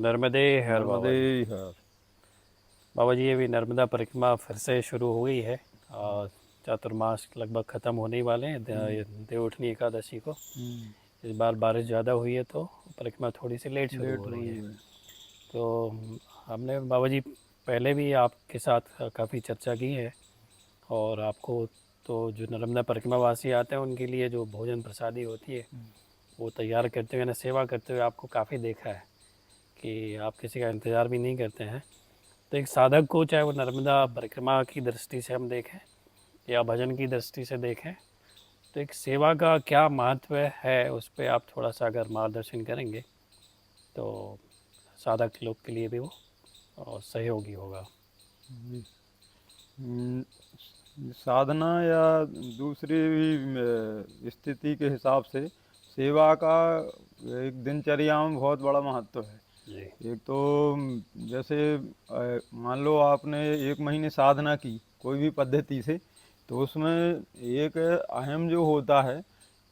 नर्मदे हर बाबा नर्मदे जी। हर। बाबा जी अभी नर्मदा परिक्रमा फिर से शुरू हो गई है और चातुर्मास लगभग ख़त्म होने ही वाले हैं हम्म, देवउठनी एकादशी को। हम्म, इस बार बारिश ज़्यादा हुई है तो परिक्रमा थोड़ी सी लेट शुरू लेट हो रही हुई है। है। तो हमने बाबा जी पहले भी आपके साथ काफ़ी चर्चा की है और आपको तो जो नर्मदा परिक्रमा वासी आते हैं उनके लिए जो भोजन प्रसादी होती है वो तैयार करते हुए ना सेवा करते हुए आपको काफ़ी देखा है कि आप किसी का इंतज़ार भी नहीं करते हैं। तो एक साधक को चाहे वो नर्मदा परिक्रमा की दृष्टि से हम देखें या भजन की दृष्टि से देखें तो एक सेवा का क्या महत्व है उस पर आप थोड़ा सा अगर मार्गदर्शन करेंगे तो साधक लोग के लिए भी वो सहयोगी होगा। जी। हम्म, साधना या दूसरी भी स्थिति के हिसाब से सेवा का एक दिनचर्या में बहुत बड़ा महत्व है। जी। एक तो जैसे मान लो आपने 1 महीने साधना की कोई भी पद्धति से, तो उसमें एक अहम जो होता है,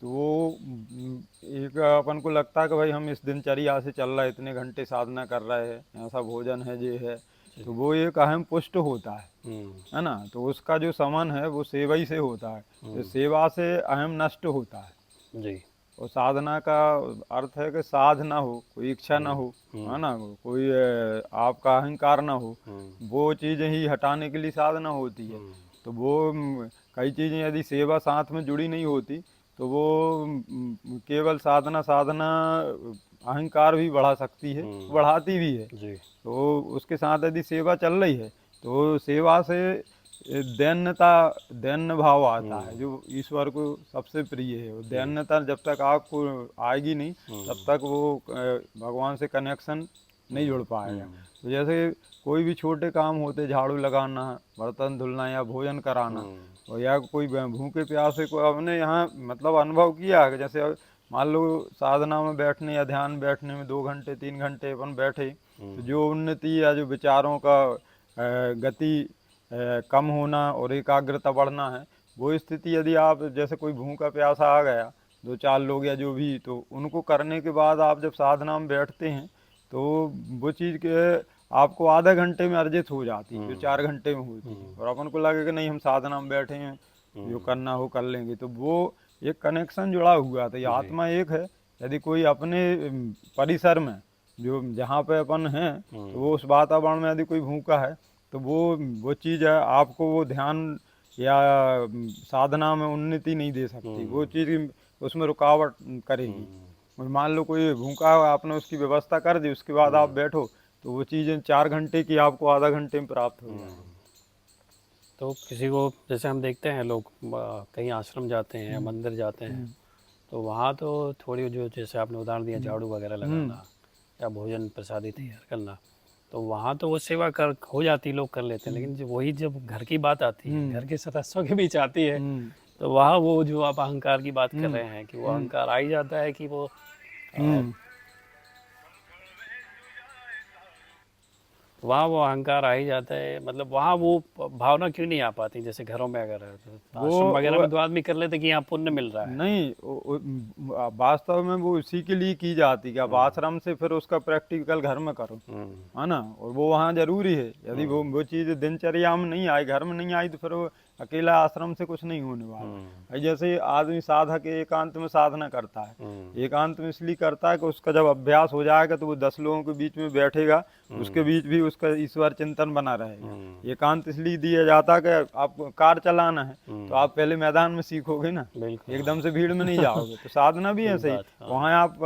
तो वो एक अपन को लगता है कि भाई हम इस दिनचर्या से चल रहे हैं, इतने घंटे साधना कर रहे हैं, ऐसा भोजन है ये है, जी। तो वो एक अहम पुष्ट होता हम्म। है ना। तो उसका जो समन है वो सेवा ही से होता है। तो हम्म। सेवा से अहम नष्ट होता है। जी। और साधना का अर्थ है कि साध ना हो, कोई इच्छा ना हम्म। हो, है हम्म। ना, कोई आपका अहंकार ना हो, हम्म। वो चीज़ें ही हटाने के लिए साधना होती है। हम्म। तो वो कई चीज़ें यदि सेवा साथ में जुड़ी नहीं होती, तो वो केवल साधना साधना अहंकार भी बढ़ा सकती है, हम्म। बढ़ाती भी है। जी। तो उसके साथ यदि सेवा चल रही है, तो सेवा से दैन्यता, दैन्य भाव आता है हम्म। जो ईश्वर को सबसे प्रिय है। वो जी। दैन्यता जब तक आपको आएगी नहीं, तब हम्म। तक वो भगवान से कनेक्शन नहीं हम्म। जुड़ पाएगा। हम्म। तो जैसे कोई भी छोटे काम होते, झाड़ू लगाना, बर्तन धुलना या भोजन कराना, हम्म। और या कोई भूखे प्यासे को हमने यहाँ मतलब अनुभव किया है कि जैसे मान लो साधना में बैठने या ध्यान बैठने में 2 घंटे 3 घंटे अपन बैठे, तो हम्म। जो उन्नति या जो विचारों का गति कम होना और एकाग्रता बढ़ना है, वो स्थिति यदि आप जैसे कोई भूखा प्यासा आ गया, 2 4 लोग या जो भी, तो उनको करने के बाद आप जब साधना में बैठते हैं, तो वो चीज़ के आपको आधे घंटे में अर्जित हो जाती है जो हम्म। 4 घंटे में होती है। हम्म। और अपन को लगे कि नहीं हम साधना में बैठे हैं, जो हम्म। करना हो कर लेंगे, तो वो एक कनेक्शन जुड़ा हुआ था। ये जी। आत्मा एक है। यदि कोई अपने परिसर में जो जहाँ पे अपन हैं, तो हम्म। वो उस वातावरण में यदि कोई भूखा है, तो वो चीज़ है, आपको वो ध्यान या साधना में उन्नति नहीं दे सकती। वो हम्म। चीज़ उसमें रुकावट करेगी। हम्म। और मान लो कोई भूखा है, आपने उसकी व्यवस्था कर दी, उसके बाद आप हम्म। बैठो, तो वो चीज़ें 4 घंटे की आपको आधा घंटे में प्राप्त हो हम्म। जाएगी। तो किसी को जैसे हम देखते हैं लोग कहीं आश्रम जाते हैं या हम्म, मंदिर जाते हैं हम्म, तो वहाँ तो थोड़ी जो जैसे आपने उदाहरण दिया हम्म, झाड़ू वगैरह हम्म, लगाना या भोजन प्रसादी हम्म, तैयार करना तो वहाँ तो वो सेवा कर हो जाती लोग कर लेते हैं हम्म, लेकिन जब वही जब घर की बात आती है हम्म, घर के सदस्यों के बीच आती है हम्म, तो वहाँ वो जो आप अहंकार की बात कर हम्म, रहे हैं कि वो हम्म, अहंकार आ ही जाता है कि वो अ, हम्म, वहाँ वो अहंकार आ ही जाता है मतलब वहाँ वो भावना क्यों नहीं आ पाती जैसे घरों में अगर है तो आश्रम वगैरह वो में तो आदमी कर लेते कि यहाँ पुण्य मिल रहा है। नहीं, वास्तव में वो उसी के लिए की जाती है कि आप हम्म। आश्रम से फिर उसका प्रैक्टिकल घर में करो, हम्म। है ना। और वो वहाँ जरूरी है। यदि हम्म। वो चीज़ दिनचर्या में नहीं आई, घर में नहीं आई, तो फिर वो अकेला आश्रम से कुछ नहीं होने वाला। हम्म। भाई जैसे आदमी साधक एकांत में साधना करता है, हम्म। एकांत में इसलिए करता है कि उसका जब अभ्यास हो जाएगा, तो वो 10 लोगों के बीच में बैठेगा, उसके हम्म। बीच भी उसका ईश्वर चिंतन बना रहेगा। हम्म। एकांत इसलिए दिया जाता है कि आप कार चलाना है, तो हम्म। आप पहले मैदान में सीखोगे ना, बिल्कुल एकदम से हाँ। भीड़ में नहीं जाओगे। तो साधना भी ठीक ऐसे ही, बात हाँ। वहाँ आप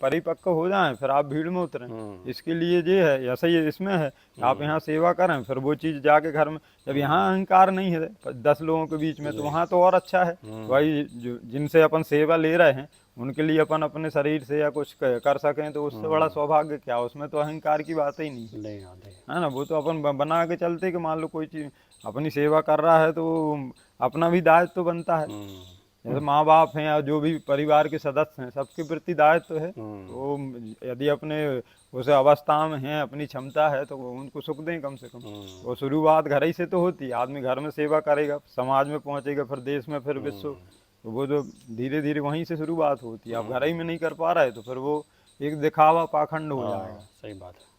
परिपक्व हो जाएं, फिर आप भीड़ में उतरें। हम्म। इसके लिए ये है, ऐसा ही इसमें है, आप हम्म। यहाँ सेवा करें, फिर वो चीज़ जाके घर में, जब यहाँ हम्म। अहंकार नहीं है 10 लोगों के बीच में, तो जी। वहाँ तो और अच्छा है। तो हम्म। भाई जो जिनसे अपन सेवा ले रहे हैं, उनके लिए अपन अपने शरीर से या कुछ कर सकें, तो उससे बड़ा हम्म। सौभाग्य क्या, उसमें तो अहंकार की बात ही नहीं नहीं आते। है ना। वो तो अपन बना के चलते कि मान लो कोई चीज़ अपनी सेवा कर रहा है, तो अपना भी दायित्व तो बनता है। हम्म। जैसे माँ बाप हैं या जो भी परिवार के सदस्य हैं, सबके प्रति दायित्व तो है। हम्म। तो यदि अपने उस अवस्था में हैं, अपनी क्षमता है, तो वो उनको सुख दें कम से कम। हम्म। वो शुरुआत घर ही से तो होती है। आदमी घर में सेवा करेगा, समाज में पहुंचेगा, फिर देश में, फिर विश्व। हम्म। तो वो जो धीरे धीरे वहीं से शुरुआत होती है। आप घर ही हम्म। में नहीं कर पा रहे, तो फिर वो एक दिखावा पाखंड हो हाँ, जाएगा। सही बात है।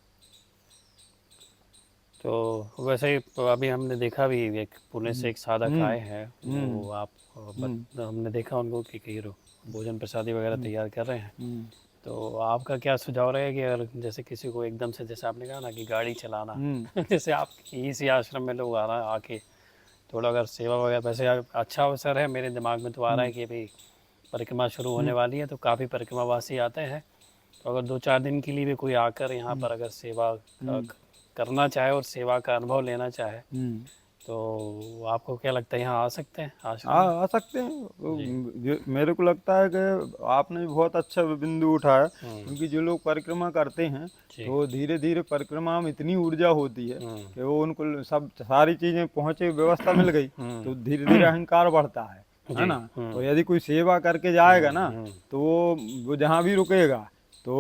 तो वैसे ही अभी हमने देखा भी, एक पुणे से एक साधक आए हैं, वो आप हमने देखा उनको कि कई भोजन प्रसादी वगैरह तैयार कर रहे हैं। तो आपका क्या सुझाव रहेगा कि अगर जैसे किसी को एकदम से, जैसे आपने कहा ना कि गाड़ी चलाना जैसे आप इसी आश्रम में लोग आ रहा है आके थोड़ा अगर सेवा वगैरह, वैसे अच्छा अवसर है, मेरे दिमाग में तो आ रहा है कि भाई परिक्रमा शुरू होने वाली है तो काफ़ी परिक्रमावासी आते हैं, तो अगर 2-4 दिन के लिए भी कोई आकर यहाँ पर अगर सेवा करना चाहे और सेवा का अनुभव लेना चाहे, तो आपको क्या लगता है यहाँ आ सकते हैं आश्रम में? आ सकते हैं। मेरे को लगता है कि आपने भी बहुत अच्छा बिंदु उठाया, क्योंकि जो लोग परिक्रमा करते हैं तो धीरे धीरे परिक्रमा में इतनी ऊर्जा होती है कि वो उनको सब सारी चीजें पहुंचे, व्यवस्था मिल गई तो धीरे धीरे अहंकार बढ़ता है ना। और यदि कोई सेवा करके जाएगा ना तो वो जहाँ भी रुकेगा तो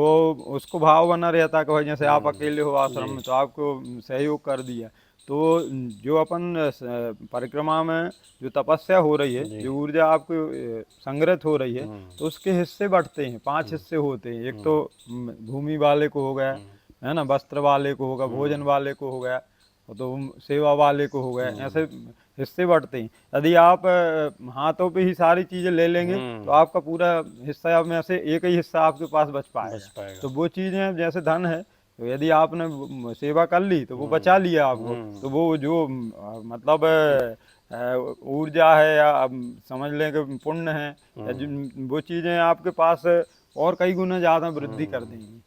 उसको भाव बना रहता है कि भाई जैसे आप अकेले हो आश्रम में तो आपको सहयोग कर दिया। तो जो अपन परिक्रमा में जो तपस्या हो रही है, जो ऊर्जा आपको संग्रहित हो रही है, तो उसके हिस्से बढ़ते हैं, 5 हिस्से होते हैं। एक तो भूमि वाले को हो गया, है ना, वस्त्र वाले को होगा, भोजन वाले को हो गया, तो सेवा वाले को हो गया, ऐसे हिस्से बढ़ते हैं। यदि आप हाथों पे ही सारी चीजें ले लेंगे तो आपका पूरा हिस्सा में से एक ही हिस्सा आपके पास बच पाएगा। तो वो चीजें जैसे धन है, तो यदि आपने सेवा कर ली तो वो बचा लिया आपको, तो वो जो मतलब ऊर्जा है या समझ लें कि पुण्य है या वो चीजें आपके पास और कई गुना ज्यादा वृद्धि कर देंगी।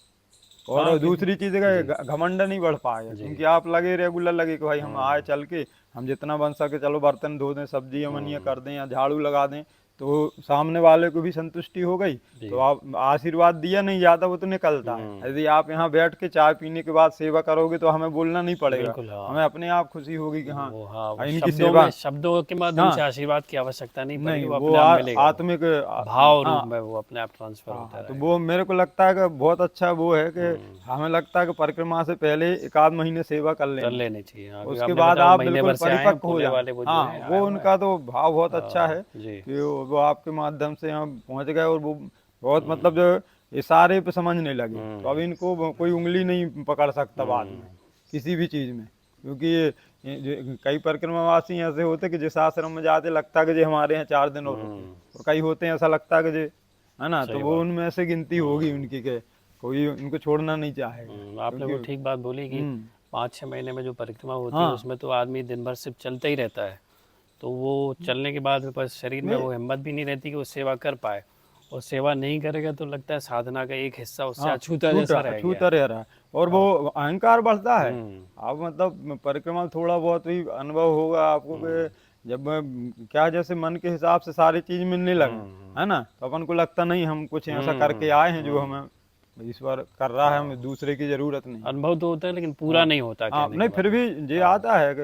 और दूसरी चीज का घमंड नहीं बढ़ पाएगा, क्योंकि आप लगे रेगुलर लगे कि भाई हम आए चल के, हम जितना बन सके चलो बर्तन धो दें, सब्जी अमनिया कर दें या झाड़ू लगा दें, तो सामने वाले को भी संतुष्टि हो गई। तो आप आशीर्वाद दिया नहीं जाता, वो तो निकलता है। यदि आप यहाँ बैठ के चाय पीने के बाद सेवा करोगे तो हमें बोलना नहीं पड़ेगा, हमें अपने आप खुशी होगी कि हाँ इनकी सेवा, शब्दों के माध्यम से आशीर्वाद की आवश्यकता नहीं पड़ेगी, वो आत्मिक भाव रूप में वो अपने आप ट्रांसफर होता है। तो वो मेरे को लगता है कि बहुत अच्छा वो है कि हमें लगता है कि परिक्रमा से पहले 1 आध महीने सेवा कर लेनी चाहिए। उसके बाद आप बिल्कुल परिपक्व हो जाए। हाँ, वो उनका तो भाव बहुत अच्छा है कि वो आपके माध्यम से यहाँ पहुँच गए और वो बहुत मतलब जो इशारे पे समझने लगे, तो अब इनको कोई उंगली नहीं पकड़ सकता बाद में किसी भी चीज में, क्योंकि कई परिक्रमावासी ऐसे होते कि जिस आश्रम में जाते लगता है कि हमारे यहाँ 4 दिन और रुके, और कई होते हैं ऐसा लगता है कि है ना, तो वो उनमें से गिनती होगी उनकी के कोई उनको छोड़ना नहीं चाहेगा। आपने वो ठीक बात बोली कि 5-6 महीने में जो परिक्रमा होती है उसमें तो आदमी दिन भर सिर्फ चलता ही रहता है, तो वो चलने के बाद बस शरीर में वो हिम्मत भी नहीं रहती कि वो सेवा कर पाए, और सेवा नहीं करेगा तो लगता है साधना का एक हिस्सा उससे अछूता जैसा रह रहा है, और वो अहंकार बढ़ता है। अब मतलब परिक्रमा थोड़ा बहुत ही अनुभव होगा आपको कि जब क्या जैसे मन के हिसाब से सारी चीज मिलने लगे, है ना, तो अपन को लगता नहीं हम कुछ ऐसा करके आए हैं जो हमें ईश्वर कर रहा है, हमें दूसरे की जरूरत नहीं। अनुभव तो होता है लेकिन पूरा नहीं होता। नहीं, फिर भी ये आता है कि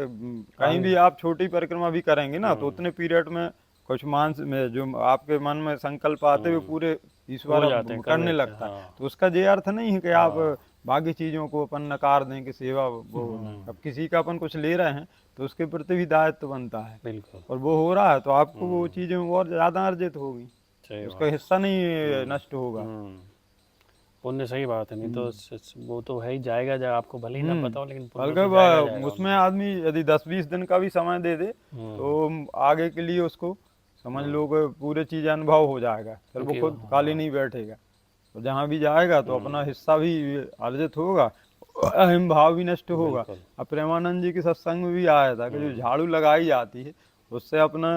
कहीं भी आप छोटी परिक्रमा भी करेंगे ना तो उतने पीरियड में कुछ मानस में जो आपके मन में संकल्प आते हुए पूरे ईश्वर करने लगता है। तो उसका ये अर्थ नहीं है कि आप बाकी चीजों को अपन नकार दें कि सेवा वो, अब किसी का अपन कुछ ले रहे हैं तो उसके प्रति भी दायित्व बनता है, बिल्कुल, और वो हो रहा है तो आपको वो चीजें और ज्यादा अर्जित होगी, उसका हिस्सा नहीं नष्ट होगा। पुण्य, सही बात है। नहीं तो वो तो है ही, जाएगा जब आपको भले ही ना पता हो, लेकिन पुण्य उसमें आदमी यदि 10-20 दिन का भी समय दे दे तो आगे के लिए उसको समझ लो पूरे चीज अनुभव हो जाएगा, फिर वो खुद खाली नहीं बैठेगा, तो जहाँ भी जाएगा तो अपना हिस्सा भी अर्जित होगा, अहम भाव भी नष्ट होगा। अब प्रेमानंद जी के सत्संग में भी आया था कि जो झाड़ू लगाई जाती है उससे अपना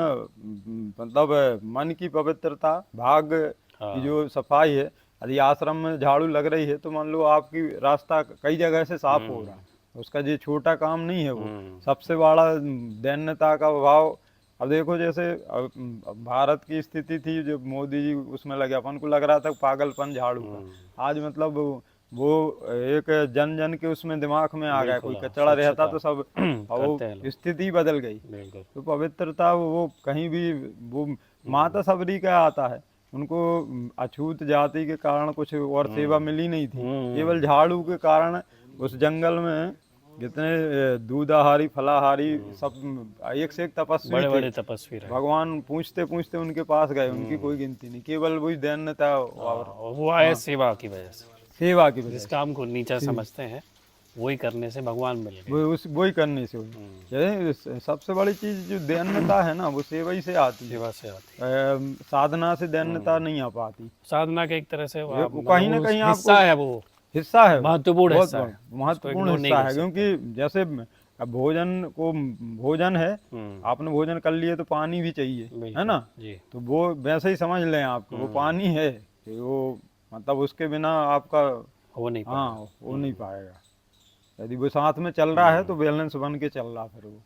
मतलब मन की पवित्रता, भाग की जो सफाई है, यदि आश्रम में झाड़ू लग रही है तो मान लो आपकी रास्ता कई जगह से साफ हो रहा है, उसका ये छोटा काम नहीं है, वो सबसे बड़ा दैन्यता का भाव। अब देखो जैसे भारत की स्थिति थी जब मोदी जी उसमें लगे, अपन को लग रहा था पागलपन झाड़ू का, आज मतलब वो एक जन जन के उसमें दिमाग में आ गया, कोई कचरा रहता तो सब वो स्थिति बदल गई। तो पवित्रता वो कहीं भी वो माता सबरी का आता है, उनको अछूत जाति के कारण कुछ और सेवा मिली नहीं थी, केवल झाड़ू के कारण उस जंगल में जितने दूधाहारी फलाहारी सब एक से एक तपस्वी बड़े तपस्वी रहे, भगवान पूछते पूछते उनके पास गए, उनकी कोई गिनती नहीं, केवल वही दैन्यता और वो आए सेवा की वजह से। सेवा की वजह जिस से। काम को नीचा समझते हैं वही करने से भगवान मिल गए। वही करने से हुई। ये सबसे बड़ी चीज जो दैन्यता है ना, वो सेवा ही से आती है। सेवा से आती है। साधना से दैन्यता नहीं आ पाती। साधना के एक तरह से ये आप वो कहीं ना मतलब कहीं हिस्सा आपको है, वो हिस्सा है, महत्वपूर्ण बहुत हिस्सा है, उसको महत्वपूर्ण ignore नहीं हिस्सा कर है। सकते। क्योंकि जैसे अब भोजन है, हम्म, आपने भोजन कर लिए तो पानी भी चाहिए, है बिल्कुल ना। जी। तो वो वैसे ही समझ लें आपको, वो पानी है कि वो मतलब उसके बिना आपका हो नहीं हाँ पाएगा। हो नहीं पाएगा। यदि वो साथ में चल रहा है तो बैलेंस बन के चल रहा फिर वो।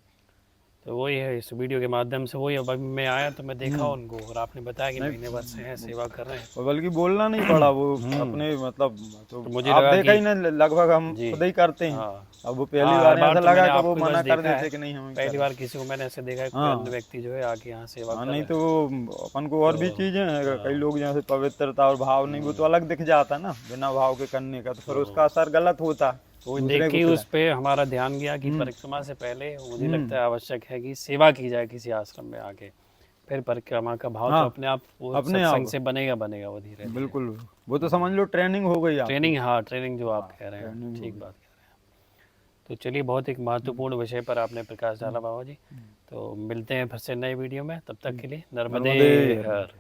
तो वही है, इस वीडियो के माध्यम से वही। अब अभी मैं आया तो मैं देखा उनको, और आपने बताया कि नहीं, महीने भर से हैं, सेवा कर रहे हैं। और बल्कि बोलना नहीं पड़ा, वो अपने मतलब तो तो मुझे आप लगा देखा कि ही ना, लगभग हम जी, खुद ही करते हैं। हाँ अब वो पहली हाँ, हर बार बार ऐसा तो लगा मैंने कि वो आपको बस मना कर देखा है, देते कि नहीं हम पहली करें। बार किसी को मैंने ऐसे देखा है, कोई हाँ अन्य व्यक्ति जो है आके यहाँ सेवा हाँ, कर नहीं रहे तो हैं। वो अपन को और भी तो चीजें हैं, कई लोग जैसे पवित्रता और भाव नहीं, वो तो अलग दिख जाता ना बिना भाव के करने का, तो फिर उसका असर गलत होता है वो देख दूसरे के को ही उस खिलाए। पे हमारा ध्यान गया कि परिक्रमा से पहले मुझे लगता है आवश्यक है कि सेवा की जाए किसी आश्रम में आके, फिर परिक्रमा का भाव तो हाँ अपने आप वो अपने सत्संग आप से बनेगा बनेगा वो धीरे धीरे। बिल्कुल, वो तो समझ लो ट्रेनिंग हो गई आपकी। ट्रेनिंग, हाँ ट्रेनिंग जो आप हाँ कह रहे हैं, ट्रेनिंग हो ठीक गई। बात कह रहे हैं। तो चलिए, बहुत एक महत्वपूर्ण विषय पर आपने प्रकाश डाला बाबा जी। तो मिलते हैं फिर से नए वीडियो में, तब तक के लिए नर्मदे नर्मदे हर।